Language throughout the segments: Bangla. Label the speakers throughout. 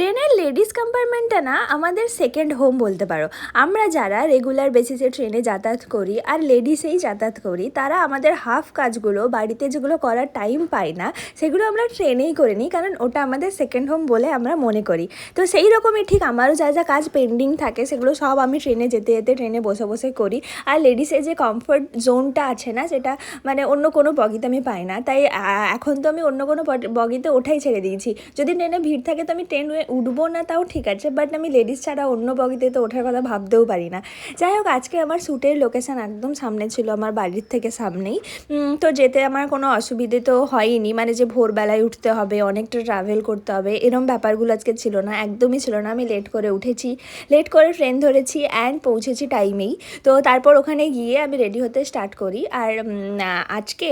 Speaker 1: ট্রেনের লেডিস কম্পার্টমেন্টটা না আমাদের সেকেন্ড হোম বলতে পারো। আমরা যারা রেগুলার বেসিসে ট্রেনে যাতায়াত করি আর লেডিসেই যাতায়াত করি, তারা আমাদের হাফ কাজগুলো বাড়িতে যেগুলো করার টাইম পাই না, সেগুলো আমরা ট্রেনেই করে নিই, কারণ ওটা আমাদের সেকেন্ড হোম বলে আমরা মনে করি। তো সেই রকমই ঠিক আমারও যা যা কাজ পেন্ডিং থাকে সেগুলো সব আমি ট্রেনে যেতে যেতে ট্রেনে বসে বসে করি। আর লেডিসের যে কমফর্ট জোনটা আছে না, সেটা মানে অন্য কোনো বগিতে আমি পাই না। তাই এখন তো আমি অন্য কোনো বগিতে ওঠাই ছেড়ে দিয়েছি। যদি ট্রেনে ভিড় থাকে তো আমি ট্রেনে উঠবো না, তাও ঠিক আছে, বাট আমি লেডিস ছাড়া অন্য বগিতে তো ওঠার কথা ভাবতেও পারি না। যাই হোক, আজকে আমার শ্যুটের লোকেশান একদম সামনে ছিল, আমার বাড়ির থেকে সামনেই। তো যেতে আমার কোনো অসুবিধে তো হয়নি, মানে যে ভোরবেলায় উঠতে হবে, অনেকটা ট্রাভেল করতে হবে, এরম ব্যাপারগুলো আজকে ছিল না, একদমই ছিল না। আমি লেট করে উঠেছি, লেট করে ট্রেন ধরেছি অ্যান্ড পৌঁছেছি টাইমেই। তো তারপর ওখানে গিয়ে আমি রেডি হতে স্টার্ট করি। আর আজকে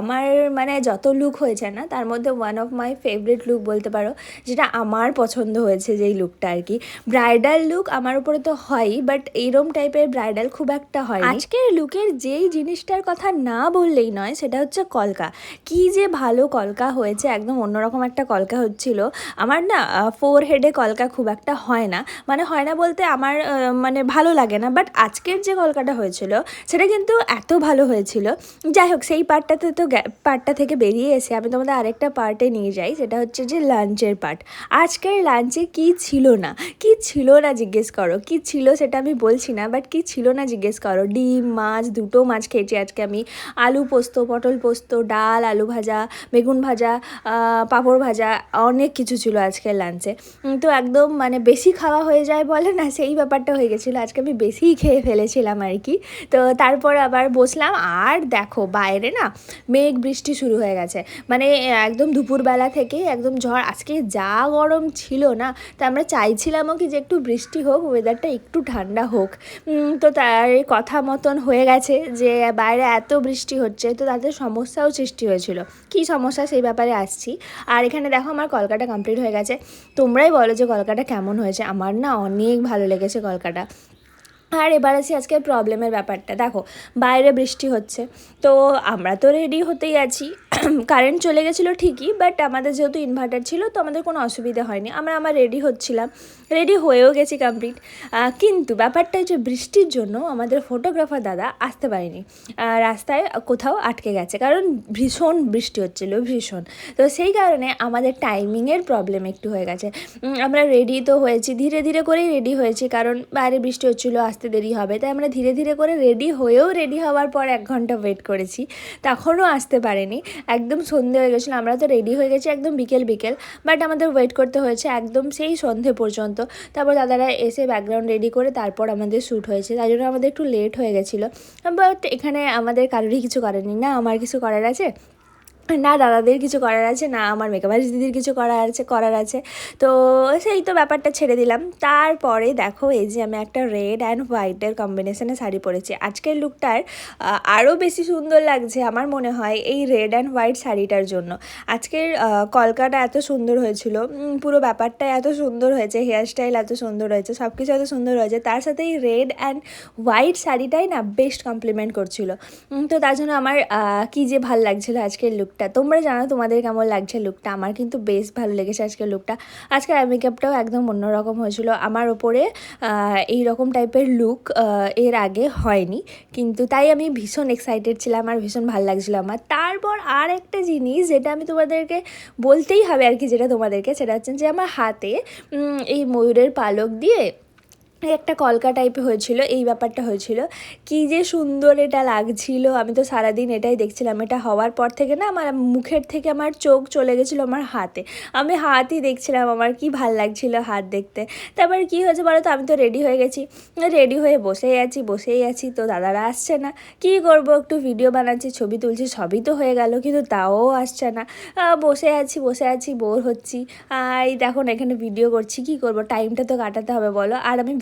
Speaker 1: আমার মানে যত লুক হয়েছে না, তার মধ্যে one of my favourite look বলতে পারো, যেটা আমার পছন্দ হয়েছে যেই লুকটা আর কি। ব্রাইডাল লুক আমার উপরে তো হয়ই, বাট এইরম টাইপের ব্রাইডাল খুব একটা হয়। আজকের লুকের যেই জিনিসটার কথা না বললেই নয়, সেটা হচ্ছে কলকা। কি যে ভালো কলকা হয়েছে, একদম অন্যরকম একটা কলকা হচ্ছিল। আমার না ফোর হেডে কলকা খুব একটা হয় না, মানে হয় না বলতে আমার মানে ভালো লাগে না, বাট আজকের যে কলকাটা হয়েছিল সেটা কিন্তু এত ভালো হয়েছিল। যাই হোক, সেই পার্টটা থেকে বেরিয়ে এসে আমি তোমাদের আরেকটা পার্টে নিয়ে যাই, যেটা হচ্ছে যে লাঞ্চের পার্ট। আজকের লাঞ্চে কি ছিল না জিজ্ঞেস করো, কি ছিল সেটা আমি বলছি না, বাট কি ছিল না জিজ্ঞেস করো। ডিম, মাছ, দুটো মাছ খেয়েছি আজকে আমি। আলু পোস্ত, পটল পোস্ত, ডাল, আলু ভাজা, বেগুন ভাজা, পাঁপড় ভাজা, অনেক কিছু ছিল আজকের লাঞ্চে। তো একদম মানে বেশি খাওয়া হয়ে যায় বলে না, সেই ব্যাপারটা হয়ে গেছিলো। আজকে আমি বেশিই খেয়ে ফেলেছিলাম আর কি। তো তারপর আবার বসলাম, আর দেখো বাইরে না মেঘ বৃষ্টি শুরু হয়ে গেছে, মানে একদম দুপুরবেলা থেকেই একদম ঝড়। আজকে যা গরম ছিল না, তা আমরা চাইছিলামও কি যে একটু বৃষ্টি হোক, ওয়েদারটা একটু ঠান্ডা হোক। তো তার কথা মতন হয়ে গেছে যে বাইরে এত বৃষ্টি হচ্ছে, তো তাদের সমস্যাও সৃষ্টি হয়েছিল। কী সমস্যা সেই ব্যাপারে আসছি। আর এখানে দেখো আমার কলকাটা কমপ্লিট হয়ে গেছে। তোমরাই বলো যে কলকাটা কেমন হয়েছে। আমার না অনেক ভালো লেগেছে কলকাটা। আর এবার আছি আজকের প্রবলেমের ব্যাপারটা। দেখো বাইরে বৃষ্টি হচ্ছে, তো আমরা তো রেডি হতেই আছি। কারেন্ট চলে গেছিলো ঠিকই, বাট আমাদের যেহেতু ইনভার্টার ছিল তো আমাদের কোনো অসুবিধা হয়নি। আমার রেডি হচ্ছিলাম, রেডি হয়েও গেছি কমপ্লিট। কিন্তু ব্যাপারটা হচ্ছে বৃষ্টির জন্য আমাদের ফটোগ্রাফার দাদা আসতে পারেনি, রাস্তায় কোথাও আটকে গেছে, কারণ ভীষণ বৃষ্টি হচ্ছিলো, ভীষণ। তো সেই কারণে আমাদের টাইমিংয়ের প্রবলেম একটু হয়ে গেছে। আমরা রেডি তো হয়েছি, ধীরে ধীরে করেই রেডি হয়েছি, কারণ বাইরে বৃষ্টি হচ্ছিলো, আসতে দেরি হবে, তাই আমরা ধীরে ধীরে করে রেডি হয়েও, রেডি হওয়ার পর 1 ঘন্টা ওয়েট করেছি, তখনও আসতে পারেনি। একদম সন্ধে হয়ে গেছিলো, আমরা তো রেডি হয়ে গেছি একদম বিকেল, বাট আমাদের ওয়েট করতে হয়েছে একদম সেই সন্ধে পর্যন্ত। তারপর দাদারা এসে ব্যাকগ্রাউন্ড রেডি করে তারপর আমাদের শ্যুট হয়েছে, তাই জন্য আমাদের একটু লেট হয়ে গেছিলো। বাট এখানে আমাদের কারোরই কিছু করার নেই, না আমার কিছু করার আছে, না দাদাদের কিছু করার আছে, না আমার মেকআপ আর্টিস্ট দিদির কিছু করার আছে। তো সেই তো ব্যাপারটা ছেড়ে দিলাম। তারপরে দেখো, এই যে আমি একটা রেড অ্যান্ড হোয়াইটের কম্বিনেশনে শাড়ি পরেছি। আজকের লুকটার আরও বেশি সুন্দর লাগছে আমার মনে হয় এই রেড অ্যান্ড হোয়াইট শাড়িটার জন্য। আজকের কলকাটা এত সুন্দর হয়েছিল, পুরো ব্যাপারটা এত সুন্দর হয়েছে, হেয়ারস্টাইল এত সুন্দর হয়েছে, সব কিছু এত সুন্দর হয়েছে, তার সাথে এই রেড অ্যান্ড হোয়াইট শাড়িটাই না বেস্ট কমপ্লিমেন্ট করছিল। তো তার জন্য আমার কী যে ভাল লাগছিলো আজকের লুকটা। তোমরা জানো তোমাদের কেমন লাগছে লুকটা। আমার কিন্তু বেশ ভালো লেগেছে আজকের লুকটা। আজকের আই মেকআপটাও একদম অন্যরকম হয়েছিল। আমার ওপরে এই রকম টাইপের লুক এর আগে হয়নি, কিন্তু তাই আমি ভীষণ এক্সাইটেড ছিলাম আর ভীষণ ভালো লাগছিলো আমার। তারপর আর একটা জিনিস যেটা আমি তোমাদেরকে বলতেই হবে আর কি, যেটা তোমাদেরকে, সেটা হচ্ছে যে আমার হাতে এই ময়ূরের পালক দিয়ে একটা কলকা টাইপের হয়েছিল, এই ব্যাপারটা হয়েছিল। কী যে সুন্দর এটা লাগছিল, আমি তো সারাদিন এটাই দেখছিলাম। এটা হওয়ার পর থেকে না আমার মুখের থেকে আমার চোখ চলে গেছিলো আমার হাতে, আমি হাতই দেখছিলাম, আমার কি ভাল লাগছিল হাত দেখতে। তারপর কী হয়েছে বলো তো, আমি তো রেডি হয়ে গেছি, রেডি হয়ে বসেই আছি, তো দাদারা আসছে না। কী করবো, একটু ভিডিও বানাচ্ছি, ছবি তুলছি, সবই তো হয়ে গেল, কিন্তু তাও আসছে না। বসে আছি বোর হচ্ছি। এই দেখুন এখানে ভিডিও করছি, কী করবো, টাইমটা তো কাটাতে হবে বলো। আর আমি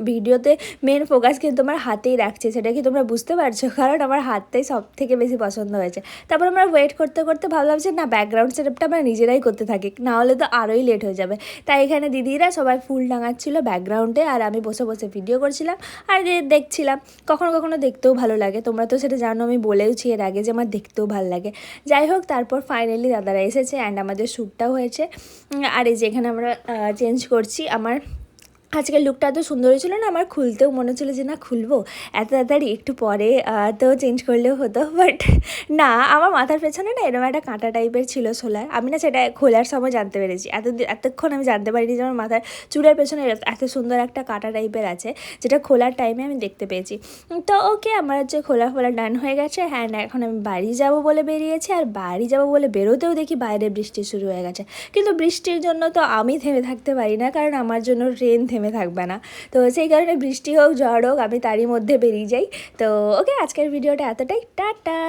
Speaker 1: ভিডিওতে মেন ফোকাস কিন্তু আমার হাতেই রাখছি, সেটা কি তোমরা বুঝতে পারছো? কারণ আমার হাতটাই সব থেকে বেশি পছন্দ হয়েছে। তারপর আমরা ওয়েট করতে করতে ভাবলাম যে না, ব্যাকগ্রাউন্ড সেটআপটা আমরা নিজেরাই করতে থাকি, না হলে তো আরোই লেট হয়ে যাবে। তাই এখানে দিদিরা সবাই ফুল টাঙাচ্ছিল ব্যাকগ্রাউন্ডে, আর আমি বসে বসে ভিডিও করছিলাম আর দেখছিলাম। কখনো কখনো দেখতেও ভালো লাগে, তোমরা তো সেটা জানো, আমি বলেওছি এর আগে যে আমার দেখতেও ভালো লাগে। যাই হোক, তারপর ফাইনালি দাদারা এসেছে অ্যান্ড আমাদের শ্যুটটাও হয়েছে। আর এই যে এখানে আমরা চেঞ্জ করছি। আমার আজকের লুকটা এত সুন্দর হয়েছিল না, আমার খুলতেও মনে হচ্ছিল যে না খুলবো এত তাড়াতাড়ি, একটু পরে তো চেঞ্জ করলেও হতো, বাট না, আমার মাথার পেছনে না এরকম একটা কাঁটা টাইপের ছিল সোলার। আমি না সেটা খোলার সময় জানতে পেরেছি, এতক্ষণ আমি জানতে পারিনি যে আমার মাথার চুলের পেছনে এত সুন্দর একটা কাঁটা টাইপের আছে, যেটা খোলার টাইমে আমি দেখতে পেয়েছি। তো ওকে, আমার হচ্ছে খোলা ডান হয়ে গেছে। হ্যাঁ, এখন আমি বাড়ি যাব বলে বেরিয়েছি, আর বাড়ি যাব বলে বেরোতেও দেখি বাইরে বৃষ্টি শুরু হয়ে গেছে। কিন্তু বৃষ্টির জন্য তো আমি থেমে থাকতে পারি না, কারণ আমার জন্য ট্রেন থেমে থাকবে না। তো সেই কারণে বৃষ্টি হোক ঝড় হোক আমি তারই মধ্যে বেরিয়ে যাই। তো ওকে, আজকের ভিডিওটা এতটাই, টাটা।